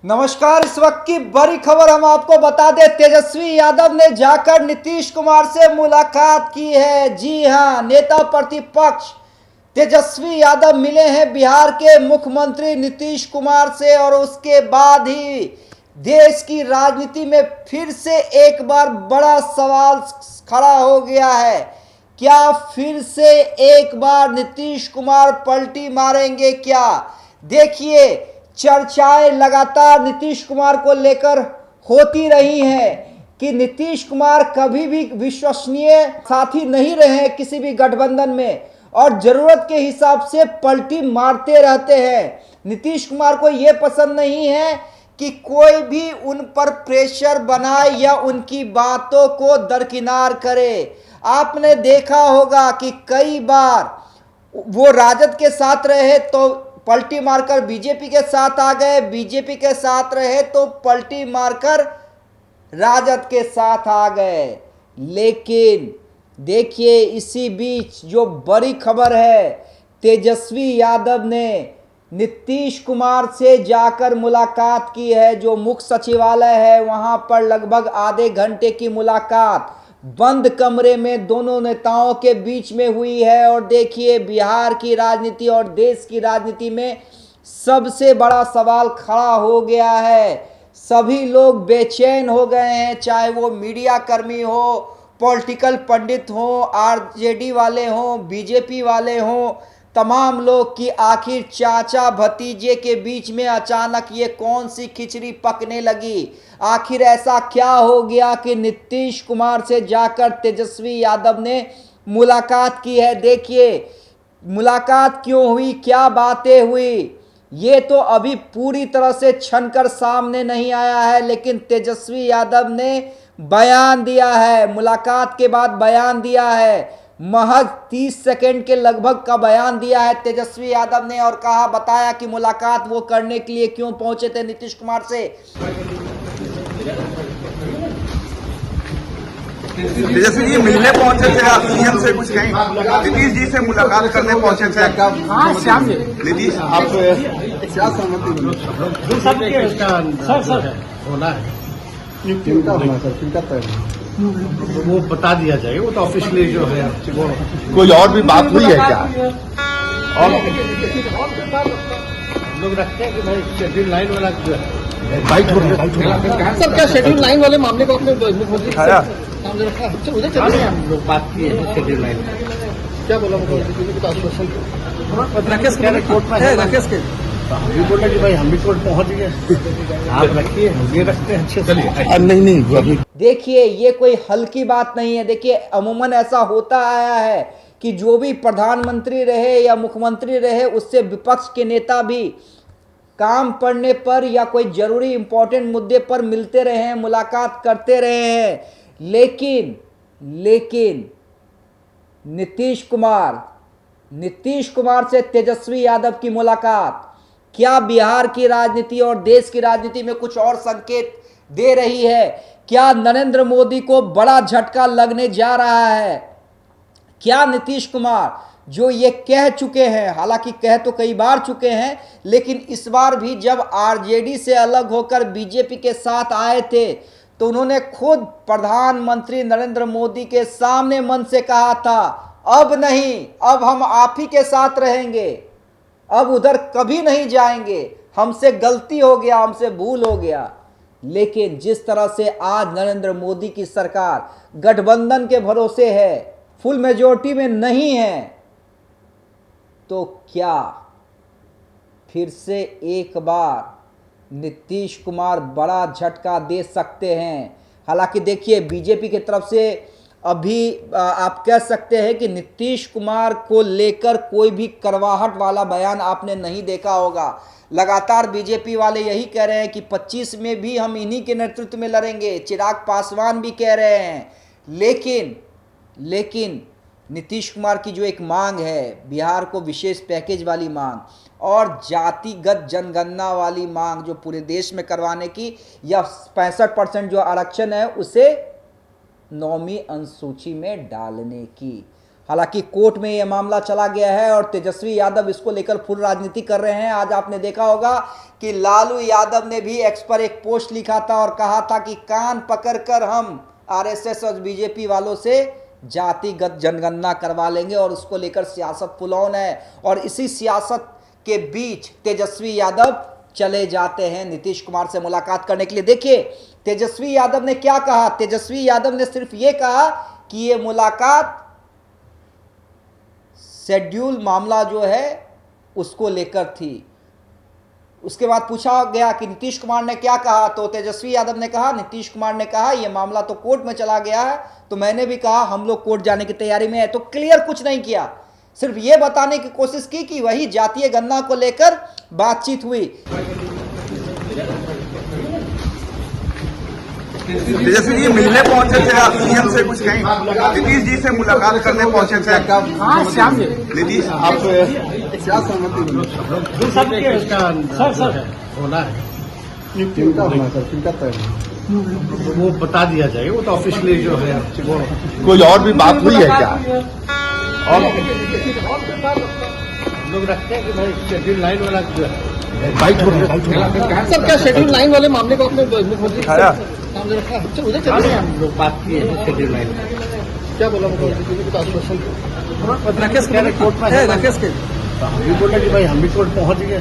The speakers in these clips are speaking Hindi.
नमस्कार। इस वक्त की बड़ी खबर हम आपको बता दें, तेजस्वी यादव ने जाकर नीतीश कुमार से मुलाकात की है। जी हां, नेता प्रतिपक्ष तेजस्वी यादव मिले हैं बिहार के मुख्यमंत्री नीतीश कुमार से और उसके बाद ही देश की राजनीति में फिर से एक बार बड़ा सवाल खड़ा हो गया है। क्या फिर से एक बार नीतीश कुमार पलटी मारेंगे क्या? देखिए, चर्चाएं लगातार नीतीश कुमार को लेकर होती रही हैं कि नीतीश कुमार कभी भी विश्वसनीय साथी नहीं रहे किसी भी गठबंधन में और जरूरत के हिसाब से पलटी मारते रहते हैं। नीतीश कुमार को यह पसंद नहीं है कि कोई भी उन पर प्रेशर बनाए या उनकी बातों को दरकिनार करे। आपने देखा होगा कि कई बार वो राजद के साथ रहे तो पलटी मारकर बीजेपी के साथ आ गए, बीजेपी के साथ रहे तो पलटी मारकर राजद के साथ आ गए। लेकिन देखिए, इसी बीच जो बड़ी खबर है, तेजस्वी यादव ने नीतीश कुमार से जाकर मुलाकात की है। जो मुख्य सचिवालय है वहां पर लगभग आधे घंटे की मुलाकात बंद कमरे में दोनों नेताओं के बीच में हुई है। और देखिए, बिहार की राजनीति और देश की राजनीति में सबसे बड़ा सवाल खड़ा हो गया है। सभी लोग बेचैन हो गए हैं, चाहे वो मीडिया कर्मी हो, पॉलिटिकल पंडित हो, आरजेडी वाले हो, बीजेपी वाले हो, तमाम लोग की आखिर चाचा भतीजे के बीच में अचानक ये कौन सी खिचड़ी पकने लगी। आखिर ऐसा क्या हो गया कि नीतीश कुमार से जाकर तेजस्वी यादव ने मुलाकात की है। देखिए, मुलाकात क्यों हुई, क्या बातें हुई, ये तो अभी पूरी तरह से छनकर सामने नहीं आया है। लेकिन तेजस्वी यादव ने बयान दिया है, मुलाकात के बाद बयान दिया है। महज 30 सेकंड के लगभग का बयान दिया है तेजस्वी यादव ने और कहा, बताया कि मुलाकात वो करने के लिए क्यों पहुंचे थे नीतीश कुमार से। तेजस्वी जी मिलने पहुंचे थे, आप सीएम से कुछ कहें? नीतीश जी से मुलाकात करने पहुंचे थे। नीतीश, आप क्या सहमति सर होना है, किनका होना सर, किनका तय? वो बता दिया जाएगा, वो तो ऑफिशियली जो है। कोई और भी बात हुई है क्या? और लोग रखते हैं कि भाई शेड्यूल लाइन वाला जो है सर, क्या शेड्यूल लाइन वाले मामले को अपने मुख्यमंत्री सामने रखा? उधर चलिए, हम लोग बात किए हैं शेड्यूल लाइन। क्या बोला मुख्यमंत्री ने? आश्वासन राकेश के रिपोर्ट में है, राकेश के हम भी बोला कि भाई हम भी कोर्ट पहुंच गए, आप रखिए, हम ये रखते हैं अच्छे से। नहीं। देखिए, ये कोई हल्की बात नहीं है। देखिए, अमूमन ऐसा होता आया है कि जो भी प्रधानमंत्री रहे या मुख्यमंत्री रहे, उससे विपक्ष के नेता भी काम पड़ने पर या कोई जरूरी इंपॉर्टेंट मुद्दे पर मिलते रहे हैं, मुलाकात करते रहे हैं। लेकिन नीतीश कुमार से तेजस्वी यादव की मुलाकात क्या बिहार की राजनीति और देश की राजनीति में कुछ और संकेत दे रही है? क्या नरेंद्र मोदी को बड़ा झटका लगने जा रहा है? क्या नीतीश कुमार जो ये कह चुके हैं, हालांकि कह तो कई बार चुके हैं, लेकिन इस बार भी जब आरजेडी से अलग होकर बीजेपी के साथ आए थे तो उन्होंने खुद प्रधानमंत्री नरेंद्र मोदी के सामने मन से कहा था, अब नहीं, अब हम आप ही के साथ रहेंगे, अब उधर कभी नहीं जाएंगे, हमसे गलती हो गया, हमसे भूल हो गया। लेकिन जिस तरह से आज नरेंद्र मोदी की सरकार गठबंधन के भरोसे है, फुल मेजॉरिटी में नहीं है, तो क्या फिर से एक बार नीतीश कुमार बड़ा झटका दे सकते हैं? हालांकि देखिए, बीजेपी की तरफ से अभी आप कह सकते हैं कि नीतीश कुमार को लेकर कोई भी करवाहट वाला बयान आपने नहीं देखा होगा। लगातार बीजेपी वाले यही कह रहे हैं कि 25 में भी हम इन्हीं के नेतृत्व में लड़ेंगे, चिराग पासवान भी कह रहे हैं। लेकिन नीतीश कुमार की जो एक मांग है, बिहार को विशेष पैकेज वाली मांग और जातिगत जनगणना वाली मांग जो पूरे देश में करवाने की, या 65% जो आरक्षण है उसे 9वीं अनुसूची में डालने की, हालांकि कोर्ट में यह मामला चला गया है और तेजस्वी यादव इसको लेकर फुल राजनीति कर रहे हैं। आज आपने देखा होगा कि लालू यादव ने भी एक्स पर एक पोस्ट लिखा था और कहा था कि कान पकड़कर हम आरएसएस और बीजेपी वालों से जातिगत जनगणना करवा लेंगे और उसको लेकर सियासत फुल ऑन है। और इसी सियासत के बीच तेजस्वी यादव चले जाते हैं नीतीश कुमार से मुलाकात करने के लिए। देखिए तेजस्वी यादव ने क्या कहा। तेजस्वी यादव ने सिर्फ ये कहा कि ये मुलाकात शेड्यूल मामला जो है उसको लेकर थी। उसके बाद पूछा गया कि नीतीश कुमार ने क्या कहा, तो तेजस्वी यादव ने कहा नीतीश कुमार ने कहा ये मामला तो कोर्ट में चला गया है, तो मैंने भी कहा हम लोग कोर्ट जाने की तैयारी में है। तो क्लियर कुछ नहीं किया, सिर्फ ये बताने की कोशिश की कि वही जातीय गणना को लेकर बातचीत हुई। तेजस्वी जी मिलने पहुंचे थे आप सीएम से कुछ कहीं? नीतीश जी से मुलाकात करने पहुंचे थे। हाँ श्याम जी, नीतीश आप क्या सहमति सर होना है, चिंता होना सर, चिंता तय वो बता दिया जाएगा। वो तो ऑफिशियली जो है कोई और भी बात हुई है क्या? और लोग रखते हैं कि भाई शेड्यूल लाइन वाला जो है सर क्या शेड्यूल लाइन वाले मामले को आपने मुख्यमंत्री खाया? सामने रखा? उधर चलिए हम लोग बात किए हैं शेड्यूल लाइन। क्या बोला मुख्यमंत्री ने? कुछ आश्वासन राकेश के कोर्ट में है, राकेश के हम भी बोले कि भाई हम भी कोर्ट पहुंच गए,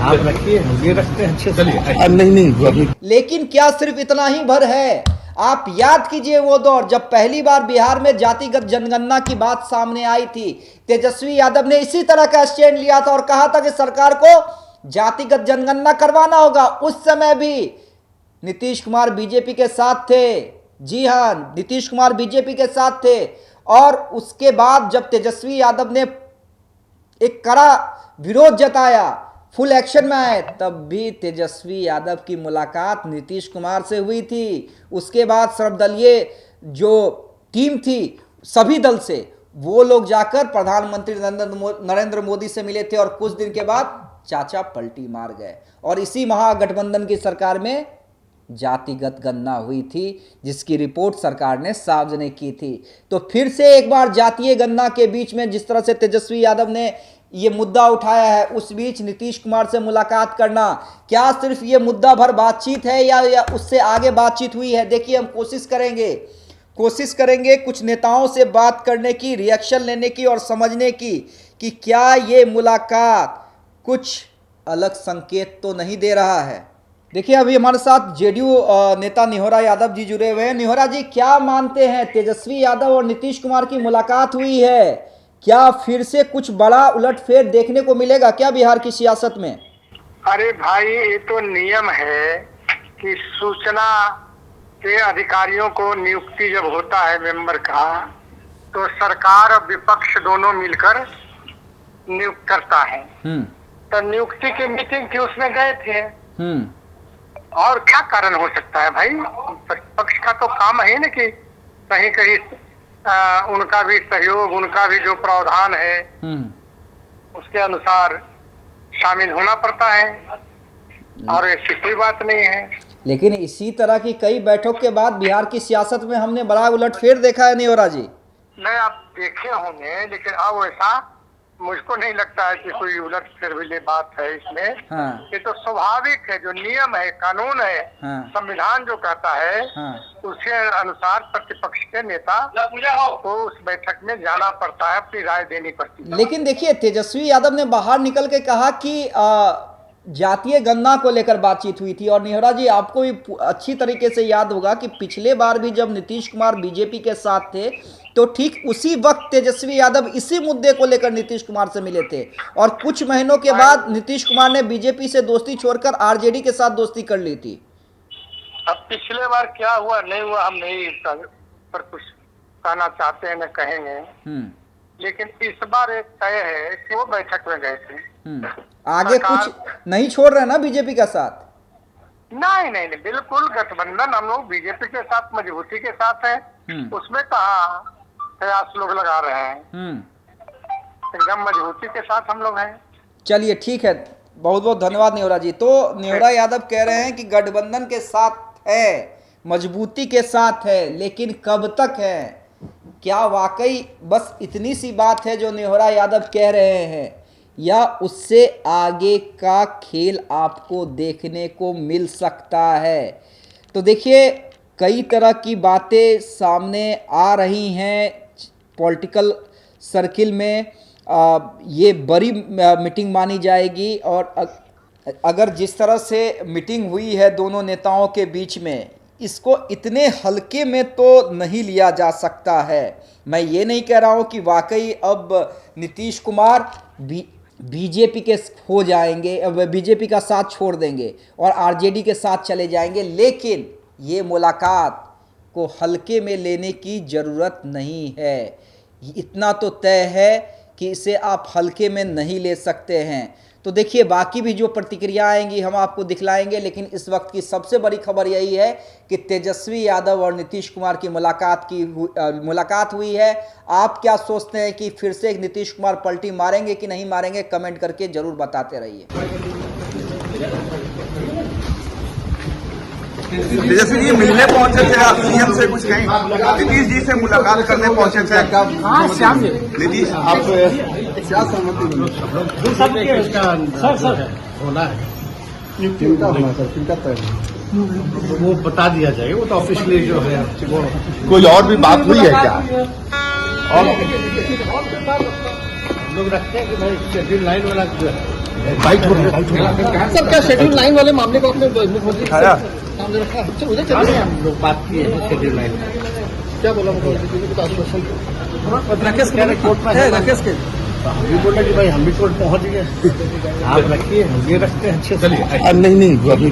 आप रखिए हम ये रखते हैं। अच्छे चलिए नहीं। लेकिन क्या सिर्फ इतना ही भर है? आप याद कीजिए वो दौर जब पहली बार बिहार में जातिगत जनगणना की बात सामने आई थी। तेजस्वी यादव ने इसी तरह का स्टैंड लिया था और कहा था कि सरकार को जातिगत जनगणना करवाना होगा। उस समय भी नीतीश कुमार बीजेपी के साथ थे। जी हां, नीतीश कुमार बीजेपी के साथ थे। और उसके बाद जब तेजस्वी यादव ने एक कड़ा विरोध जताया, फुल एक्शन में आए, तब भी तेजस्वी यादव की मुलाकात नीतीश कुमार से हुई थी। उसके बाद सर्वदलीय जो टीम थी सभी दल से, वो लोग जाकर प्रधानमंत्री नरेंद्र मोदी से मिले थे और कुछ दिन के बाद चाचा पलटी मार गए और इसी महागठबंधन की सरकार में जातिगत गणना हुई थी जिसकी रिपोर्ट सरकार ने सार्वजनिक की थी। तो फिर से एक बार जातीय गणना के बीच में जिस तरह से तेजस्वी यादव ने ये मुद्दा उठाया है, उस बीच नीतीश कुमार से मुलाकात करना, क्या सिर्फ ये मुद्दा भर बातचीत है या उससे आगे बातचीत हुई है? देखिए हम कोशिश करेंगे कुछ नेताओं से बात करने की, रिएक्शन लेने की और समझने की कि क्या ये मुलाकात कुछ अलग संकेत तो नहीं दे रहा है। देखिए अभी हमारे साथ जेडीयू नेता निहोरा यादव जी जुड़े हुए हैं। निहोरा जी, क्या मानते हैं, तेजस्वी यादव और नीतीश कुमार की मुलाकात हुई है, क्या फिर से कुछ बड़ा उलटफेर देखने को मिलेगा क्या बिहार की सियासत में? अरे भाई ये तो नियम है कि सूचना के अधिकारियों को नियुक्ति जब होता है मेंबर का, तो सरकार और विपक्ष दोनों मिलकर नियुक्त करता है। तो नियुक्ति की मीटिंग थी, उसमें गए थे। और क्या कारण हो सकता है भाई? पक्ष का तो काम है ना कि कहीं कहीं उनका भी सहयोग, उनका भी जो प्रावधान है उसके अनुसार शामिल होना पड़ता है और ऐसी कोई बात नहीं है। लेकिन इसी तरह की कई बैठक के बाद बिहार की सियासत में हमने बड़ा उलटफेर देखा है निहोरा जी। नहीं, आप देखे होंगे, लेकिन अब ऐसा मुझको नहीं लगता है कि कोई उलटफेर वाली बात है इसमें। हाँ। ये तो स्वाभाविक है, जो नियम है, कानून है, हाँ। संविधान जो कहता है, हाँ। उसके अनुसार प्रतिपक्ष के नेता को उस बैठक में जाना पड़ता है, अपनी राय देनी पड़ती है। लेकिन देखिए तेजस्वी यादव ने बाहर निकल के कहा कि जातीय गणना को लेकर बातचीत हुई थी। और निहोरा जी, आपको भी अच्छी तरीके से याद होगा कि पिछले बार भी जब नीतीश कुमार बीजेपी के साथ थे तो ठीक उसी वक्त तेजस्वी यादव इसी मुद्दे को लेकर नीतीश कुमार से मिले थे और कुछ महीनों के बाद नीतीश कुमार ने बीजेपी से दोस्ती छोड़कर आरजेडी के साथ दोस्ती कर ली थी। अब पिछले बार क्या हुआ नहीं हुआ हम नहीं पर कुछ कहना चाहते हैं, न कहेंगे, लेकिन इस बार एक तय है कि वो बैठक में गए थे। आगे कुछ नहीं छोड़ रहे ना बीजेपी का साथ? नहीं, बिल्कुल गठबंधन हम लोग बीजेपी के साथ मजबूती के साथ है, उसमें कहा प्रयास लोग लगा रहे हैं, एकदम मजबूती के साथ हम लोग हैं। चलिए ठीक है, बहुत बहुत धन्यवाद निहोरा जी। तो निहोरा यादव कह रहे हैं कि गठबंधन के साथ है, मजबूती के साथ है, लेकिन कब तक है, क्या वाकई बस इतनी सी बात है जो नेहोरा यादव कह रहे हैं, या उससे आगे का खेल आपको देखने को मिल सकता है? तो देखिए, कई तरह की बातें सामने आ रही हैं पॉलिटिकल सर्किल में। ये बड़ी मीटिंग मानी जाएगी, और अगर जिस तरह से मीटिंग हुई है दोनों नेताओं के बीच में, इसको इतने हल्के में तो नहीं लिया जा सकता है। मैं ये नहीं कह रहा हूँ कि वाकई अब नीतीश कुमार बीजेपी के हो जाएंगे, अब बीजेपी का साथ छोड़ देंगे और आरजेडी के साथ चले जाएंगे, लेकिन ये मुलाकात को हल्के में लेने की ज़रूरत नहीं है। इतना तो तय है कि इसे आप हल्के में नहीं ले सकते हैं। तो देखिए, बाकी भी जो प्रतिक्रिया आएंगी हम आपको दिखलाएंगे, लेकिन इस वक्त की सबसे बड़ी खबर यही है कि तेजस्वी यादव और नीतीश कुमार की मुलाकात हुई है। आप क्या सोचते हैं कि फिर से नीतीश कुमार पलटी मारेंगे कि नहीं मारेंगे? कमेंट करके जरूर बताते रहिए। तेजस्वी जी मिलने पहुंचे थे आप सीएम से कुछ कहीं? नीतीश जी से मुलाकात करने पहुंचे थे। हाँ श्याम जी, नीतीश आप क्या सहमति बनी? सर होना है, चिंता होना सर, चिंता तय वो बता दिया जाएगा, वो तो ऑफिशियली जो है वो। कोई और भी बात हुई है क्या? और लोग रखते हैं कि भाई शेड्यूल लाइन वाला जो है सर, क्या शेड्यूल लाइन वाले मामले को आपने मुख्यमंत्री खाया? सामने रखा? अच्छा, उधर हाँ, चलिए। हम लोग बात किए हैं शेड्यूल लाइन। क्या बोला मुख्यमंत्री जी ने? कुछ आश्वासन? राकेश के कोर्ट में है, राकेश के हम भी बोला कि भाई हम भी कोर्ट पहुंच गए, आप रखिए, हम ये रखते हैं अच्छे से। नहीं अभी